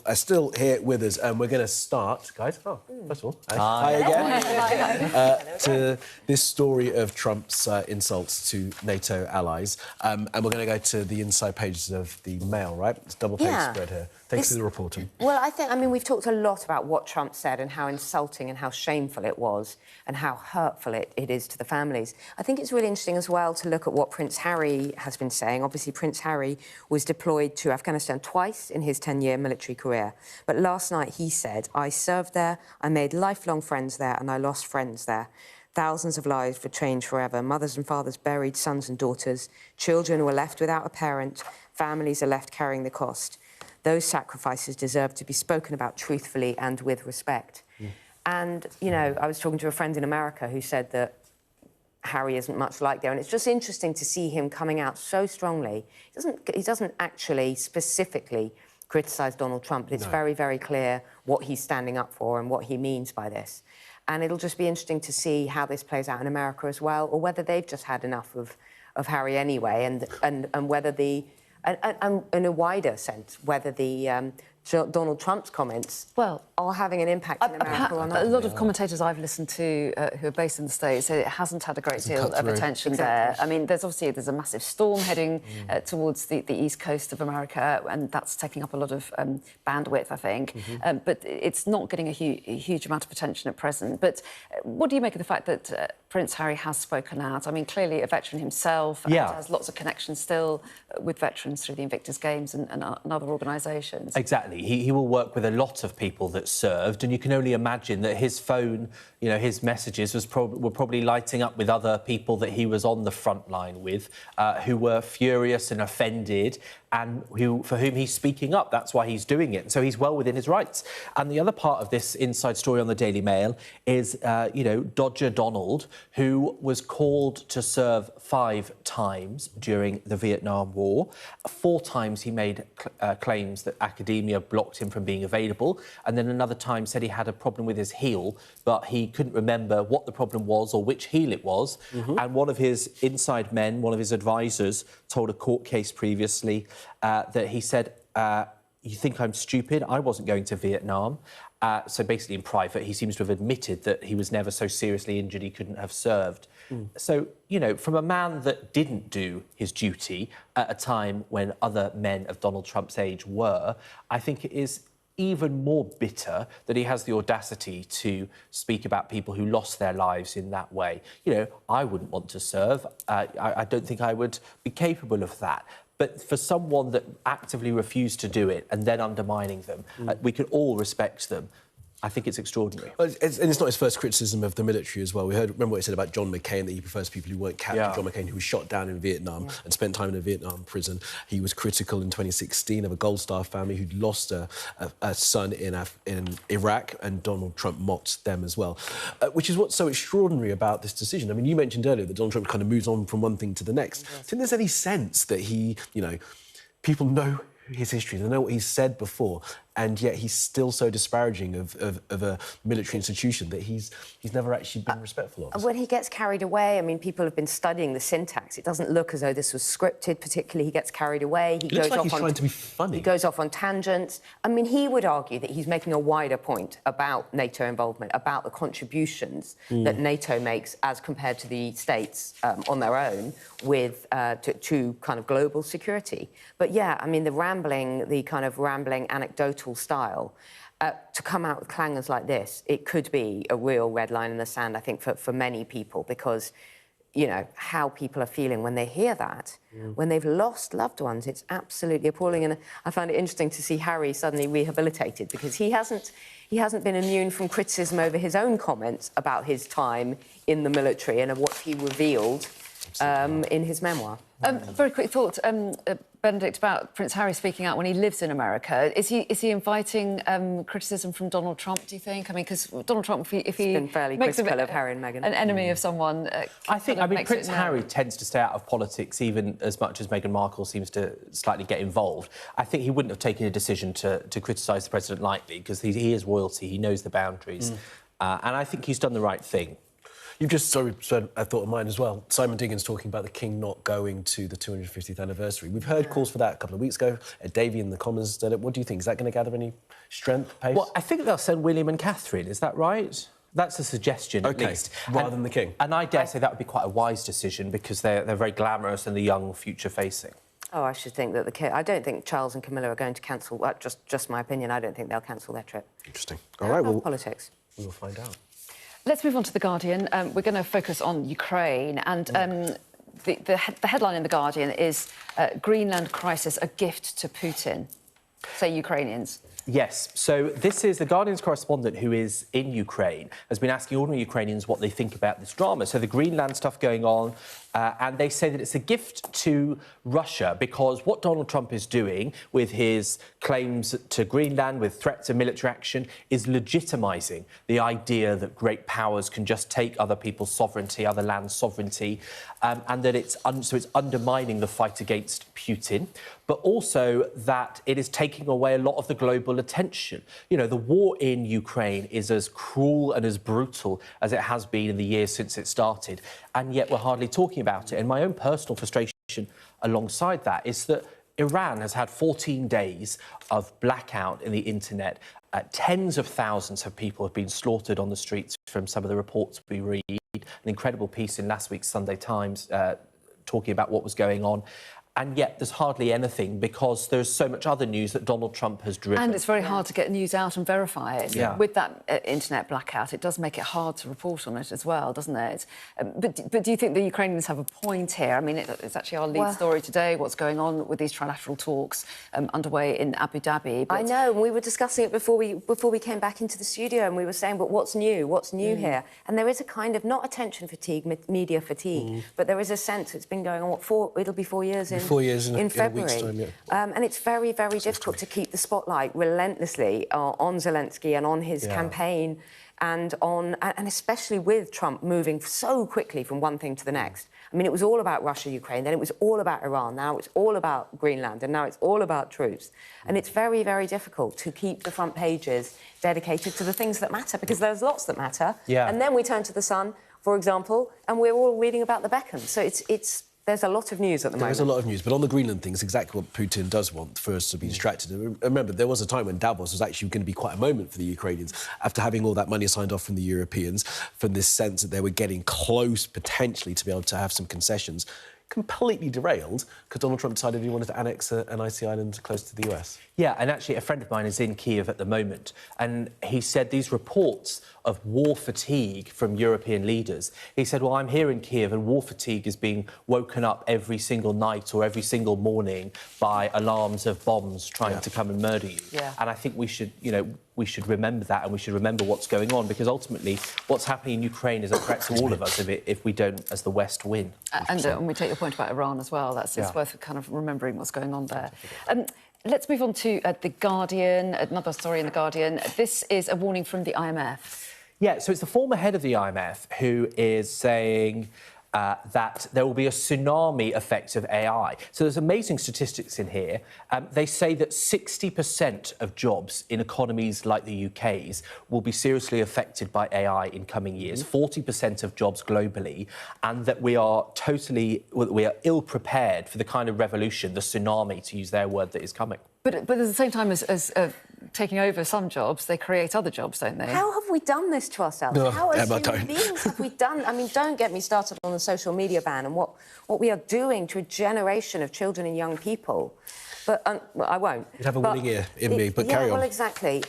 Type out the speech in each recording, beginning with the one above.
are still here with us, and we're going to start, guys. Oh, first of all, hi again. To this story of Trump's insults to NATO allies, and we're going to go to the inside pages of the Mail, right? It's double-page spread here. Thanks to the reporting. Well, I mean, we've talked a lot about what Trump said and how insulting and how shameful it was and how hurtful it is to the families. I think it's really interesting as well to look at what Prince Harry has been saying. Obviously, Prince Harry was deployed to Afghanistan twice in his 10-year military career. But last night he said, "I served there, I made lifelong friends there, and I lost friends there. Thousands of lives were changed forever. Mothers and fathers buried sons and daughters. Children were left without a parent. Families are left carrying the cost. Those sacrifices deserve to be spoken about truthfully and with respect." And, you know, I was talking to a friend in America who said that Harry isn't much like there, and it's just interesting to see him coming out so strongly. He doesn't actually specifically criticise Donald Trump, but it's very, very clear what he's standing up for and what he means by this. And it'll just be interesting to see how this plays out in America as well, or whether they've just had enough of Harry anyway, and whether the... And in a wider sense, whether the Donald Trump's comments are having an impact in America or not. A lot of commentators I've listened to who are based in the States say it hasn't had a great deal of attention there. I mean, there's a massive storm heading towards the east coast of America, and that's taking up a lot of bandwidth, I think. But it's not getting a huge amount of attention at present. But what do you make of the fact that Prince Harry has spoken out? I mean, clearly a veteran himself, and has lots of connections still with veterans through the Invictus Games and other organisations. Exactly. He will work with a lot of people that served, and you can only imagine that his phone, you know, his messages were probably lighting up with other people that he was on the front line with, who were furious and offended, and for whom he's speaking up. That's why he's doing it. So he's well within his rights. And the other part of this inside story on the Daily Mail is, you know, Dodger Donald, who was called to serve 5 times during the Vietnam War. 4 times he made claims that academia blocked him from being available, and then another time said he had a problem with his heel, but he couldn't remember what the problem was or which heel it was. And one of his inside men, one of his advisors, told a court case previously that he said, "You think I'm stupid? I wasn't going to Vietnam." So basically in private, he seems to have admitted that he was never so seriously injured he couldn't have served. So, you know, from a man that didn't do his duty at a time when other men of Donald Trump's age were, I think it is even more bitter that he has the audacity to speak about people who lost their lives in that way. You know, I wouldn't want to serve. I don't think I would be capable of that. But for someone that actively refused to do it and then undermining them, we can all respect them. I think it's extraordinary. Well, it's not his first criticism of the military as well. Remember what he said about John McCain, that he prefers people who weren't captured. John McCain, who was shot down in Vietnam and spent time in a Vietnam prison. He was critical in 2016 of a Gold Star family who'd lost a son in Iraq, and Donald Trump mocked them as well. Which is what's so extraordinary about this decision. I mean, you mentioned earlier that Donald Trump kind of moves on from one thing to the next. Do you think there's any sense that he, you know, people know his history, they know what he's said before, and yet he's still so disparaging of a military institution that he's never actually been respectful of? When he gets carried away, I mean, people have been studying the syntax. It doesn't look as though this was scripted, particularly. He gets carried away. He looks like he's trying to be funny. He goes off on tangents. I mean, he would argue that he's making a wider point about NATO involvement, about the contributions that NATO makes as compared to the states on their own to kind of global security. But, yeah, I mean, the kind of rambling, anecdotal style, to come out with clangers like this, it could be a real red line in the sand, I think, for many people, because, you know, how people are feeling when they hear that, when they've lost loved ones, it's absolutely appalling. And I find it interesting to see Harry suddenly rehabilitated, because he hasn't been immune from criticism over his own comments about his time in the military and of what he revealed in his memoir. Very quick thought, Benedict, about Prince Harry speaking out when he lives in America. Is he inviting criticism from Donald Trump, do you think? I mean, because Donald Trump, if he been fairly critical of Harry and Meghan, an enemy of someone... I mean, Prince Harry tends to stay out of politics even as much as Meghan Markle seems to slightly get involved. I think he wouldn't have taken a decision to criticise the president lightly, because he is royalty, he knows the boundaries, and I think he's done the right thing. You've just said a thought of mine as well. Simon Diggins talking about the King not going to the 250th anniversary. We've heard calls for that a couple of weeks ago. Davey in the Commons did it. What do you think? Is that going to gather any strength, pace? Well, I think they'll send William and Catherine. Is that right? That's a suggestion, at least. Rather than the King. And I dare say that would be quite a wise decision because they're very glamorous and the young, future-facing. Oh, I should think that the King... I don't think Charles and Camilla are going to cancel... Well, just my opinion, I don't think they'll cancel their trip. Interesting. All right, well... Politics. We will find out. Let's move on to The Guardian. We're going to focus on Ukraine and... The headline in The Guardian is Greenland crisis, a gift to Putin. Say Ukrainians. Yes. So this is The Guardian's correspondent who is in Ukraine, has been asking ordinary Ukrainians what they think about this drama. So the Greenland stuff going on, and they say that it's a gift to Russia because what Donald Trump is doing with his claims to Greenland, with threats of military action, is legitimising the idea that great powers can just take other people's sovereignty, other land's sovereignty, and that it's undermining the fight against Putin, but also that it is taking away a lot of the global attention. You know, the war in Ukraine is as cruel and as brutal as it has been in the years since it started, and yet we're hardly talking about it. And my own personal frustration alongside that is that Iran has had 14 days of blackout in the internet. Tens of thousands of people have been slaughtered on the streets from some of the reports we read. An incredible piece in last week's Sunday Times talking about what was going on. And yet there's hardly anything because there's so much other news that Donald Trump has driven. And it's very hard to get news out and verify it. Yeah. With that internet blackout, it does make it hard to report on it as well, doesn't it? But do you think the Ukrainians have a point here? I mean, it's actually our lead story today, what's going on with these trilateral talks underway in Abu Dhabi. I know, and we were discussing it before we came back into the studio, and we were saying, but what's new? What's new here? And there is a kind of, not attention fatigue, media fatigue, but there is a sense it's been going on, it'll be 4 years in... 4 years in February. a week's time, yeah. And it's very, very difficult to keep the spotlight relentlessly on Zelensky and on his campaign and especially with Trump moving so quickly from one thing to the next. I mean, it was all about Russia, Ukraine, then it was all about Iran, now it's all about Greenland, and now it's all about troops. And it's very, very difficult to keep the front pages dedicated to the things that matter, because there's lots that matter. Yeah. And then we turn to The Sun, for example, and we're all reading about the Beckham. So there's a lot of news at the moment. There's a lot of news, but on the Greenland thing, it's exactly what Putin does want for us to be distracted. And remember, there was a time when Davos was actually going to be quite a moment for the Ukrainians after having all that money signed off from the Europeans, from this sense that they were getting close, potentially, to be able to have some concessions. Completely derailed because Donald Trump decided he wanted to annex an icy island close to the US. Yeah, and actually a friend of mine is in Kiev at the moment, and he said these reports of war fatigue from European leaders. He said, well, I'm here in Kiev and war fatigue is being woken up every single night or every single morning by alarms of bombs trying to come and murder you. Yeah. And I think we should, we should remember that, and we should remember what's going on, because ultimately what's happening in Ukraine is a threat to all of us if we don't, as the West, win. And we take your point about Iran as well. It's worth kind of remembering what's going on there. Let's move on to The Guardian, another story in The Guardian. This is a warning from the IMF. Yeah, so it's the former head of the IMF who is saying that there will be a tsunami effect of AI. So there's amazing statistics in here. They say that 60% of jobs in economies like the UK's will be seriously affected by AI in coming years, 40% of jobs globally, and that we are ill-prepared for the kind of revolution, the tsunami, to use their word, that is coming. But at the same time as taking over some jobs, they create other jobs, don't they? How have we done this to ourselves? How as human beings have we done... I mean, don't get me started on the social media ban and what we are doing to a generation of children and young people. But well, I won't. You'd have a willing ear in me, but carry on. Well, exactly.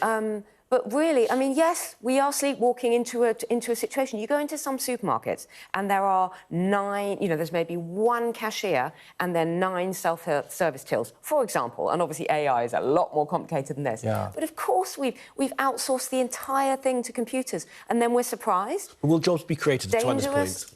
But really, I mean, yes, we are sleepwalking into a situation. You go into some supermarkets and there are 9, there's maybe 1 cashier and then 9 self-service tills, for example. And obviously AI is a lot more complicated than this. Yeah. But of course we've outsourced the entire thing to computers, and then we're surprised. Will jobs be created, to Twyna's point?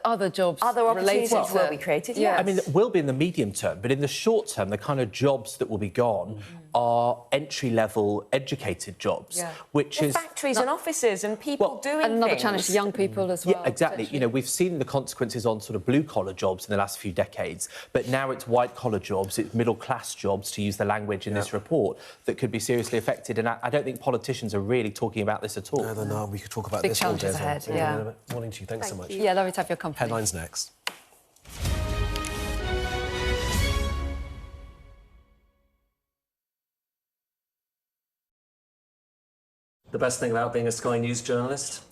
Other jobs, other opportunities will be created, yes. I mean, it will be in the medium term, but in the short term, the kind of jobs that will be gone are entry-level educated jobs, which is... factories and offices and people doing and another things. challenge to young people as well. Yeah, exactly. You know, we've seen the consequences on sort of blue-collar jobs in the last few decades, but now it's white-collar jobs, it's middle-class jobs, to use the language in this report, that could be seriously affected. And I don't think politicians are really talking about this at all. No, we could talk about Big this all day. challenges ahead, yeah. Morning to you. Thanks so much. Yeah, lovely to have your company. Headlines next. The best thing about being a Sky News journalist?